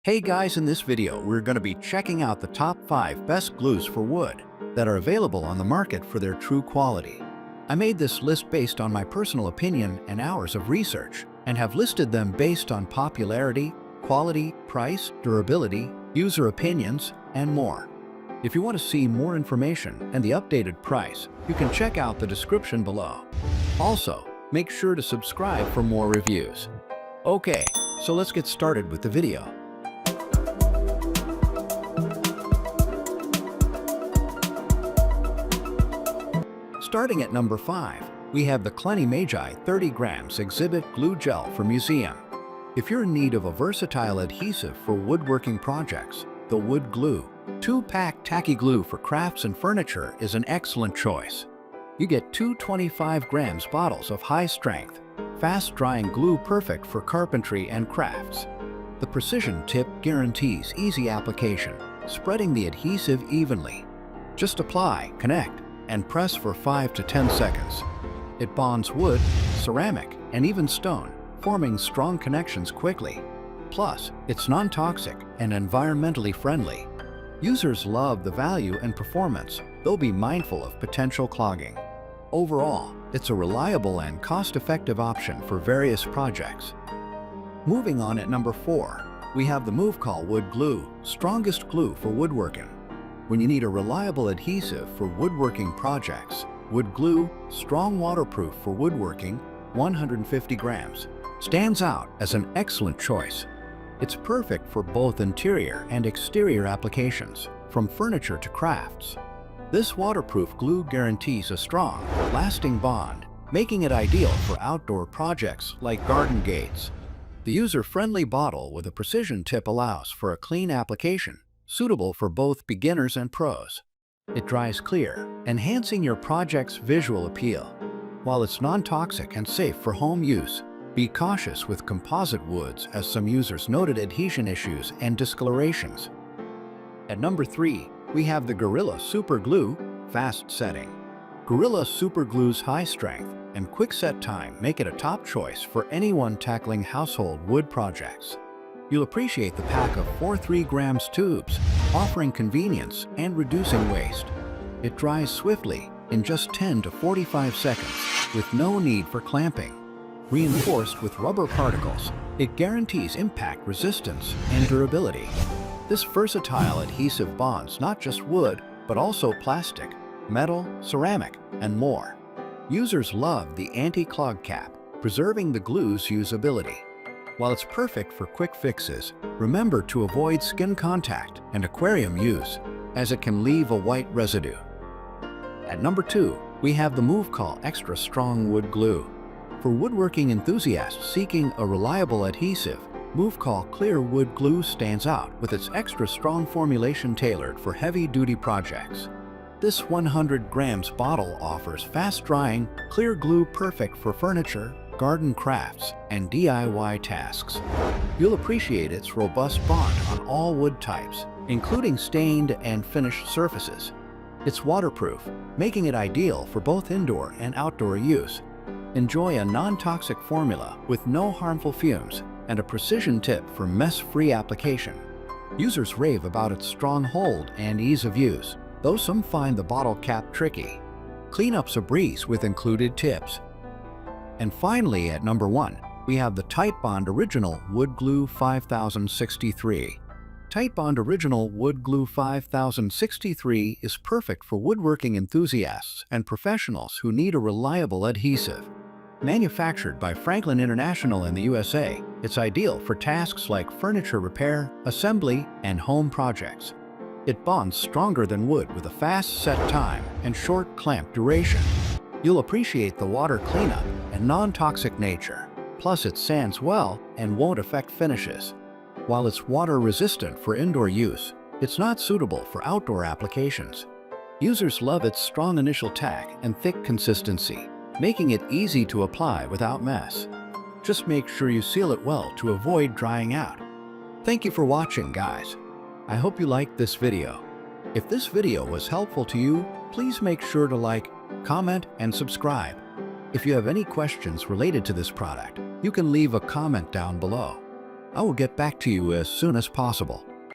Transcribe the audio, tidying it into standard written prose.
Hey guys, in this video we're going to be checking out the top 5 best glues for wood that are available on the market for their true quality. I made this list based on my personal opinion and hours of research, and have listed them based on popularity, quality, price, durability, user opinions, and more. If you want to see more information and the updated price, you can check out the description below. Also, make sure to subscribe for more reviews. Okay, so let's get started with the video. Starting at number 5, we have the ClenyMagi 30 grams Exhibit Glue Gel for Museum. If you're in need of a versatile adhesive for woodworking projects, the Wood Glue 2-pack tacky glue for crafts and furniture is an excellent choice. You get two 25 grams bottles of high-strength, fast-drying glue perfect for carpentry and crafts. The precision tip guarantees easy application, spreading the adhesive evenly. Just apply, connect, and press for 5 to 10 seconds. It bonds wood, ceramic, and even stone, forming strong connections quickly. Plus, it's non-toxic and environmentally friendly. Users love the value and performance. They'll be mindful of potential clogging. Overall, it's a reliable and cost-effective option for various projects. Moving on at number 4, we have the Meuvcol Wood Glue, strongest glue for woodworking. When you need a reliable adhesive for woodworking projects, Wood Glue, strong waterproof for woodworking, 150 grams, stands out as an excellent choice. It's perfect for both interior and exterior applications, from furniture to crafts. This waterproof glue guarantees a strong, lasting bond, making it ideal for outdoor projects like garden gates. The user-friendly bottle with a precision tip allows for a clean application, suitable for both beginners and pros. It dries clear, enhancing your project's visual appeal. While it's non-toxic and safe for home use, be cautious with composite woods, as some users noted adhesion issues and discolorations. At number 3, we have the Gorilla Super Glue Fast Setting. Gorilla Super Glue's high strength and quick set time make it a top choice for anyone tackling household wood projects. You'll appreciate the pack of 3 grams tubes, offering convenience and reducing waste. It dries swiftly in just 10 to 45 seconds with no need for clamping. Reinforced with rubber particles, it guarantees impact resistance and durability. This versatile adhesive bonds not just wood, but also plastic, metal, ceramic, and more. Users love the anti-clog cap, preserving the glue's usability. While it's perfect for quick fixes, remember to avoid skin contact and aquarium use, as it can leave a white residue. At number 2, we have the Meuvcol Extra Strong Wood Glue. For woodworking enthusiasts seeking a reliable adhesive, Meuvcol Clear Wood Glue stands out with its extra strong formulation tailored for heavy-duty projects. This 100 grams bottle offers fast-drying, clear glue perfect for furniture, garden crafts, and DIY tasks. You'll appreciate its robust bond on all wood types, including stained and finished surfaces. It's waterproof, making it ideal for both indoor and outdoor use. Enjoy a non-toxic formula with no harmful fumes and a precision tip for mess-free application. Users rave about its strong hold and ease of use, though some find the bottle cap tricky. Cleanup's a breeze with included tips. And finally, at number 1, we have the Titebond Original Wood Glue 5063. Titebond Original Wood Glue 5063 is perfect for woodworking enthusiasts and professionals who need a reliable adhesive. Manufactured by Franklin International in the USA, it's ideal for tasks like furniture repair, assembly, and home projects. It bonds stronger than wood with a fast set time and short clamp duration. You'll appreciate the water cleanup and non-toxic nature. Plus, it sands well and won't affect finishes. While it's water-resistant for indoor use, it's not suitable for outdoor applications. Users love its strong initial tack and thick consistency, making it easy to apply without mess. Just make sure you seal it well to avoid drying out. Thank you for watching, guys. I hope you liked this video. If this video was helpful to you, please make sure to like, comment, and subscribe. If you have any questions related to this product, you can leave a comment down below. I will get back to you as soon as possible.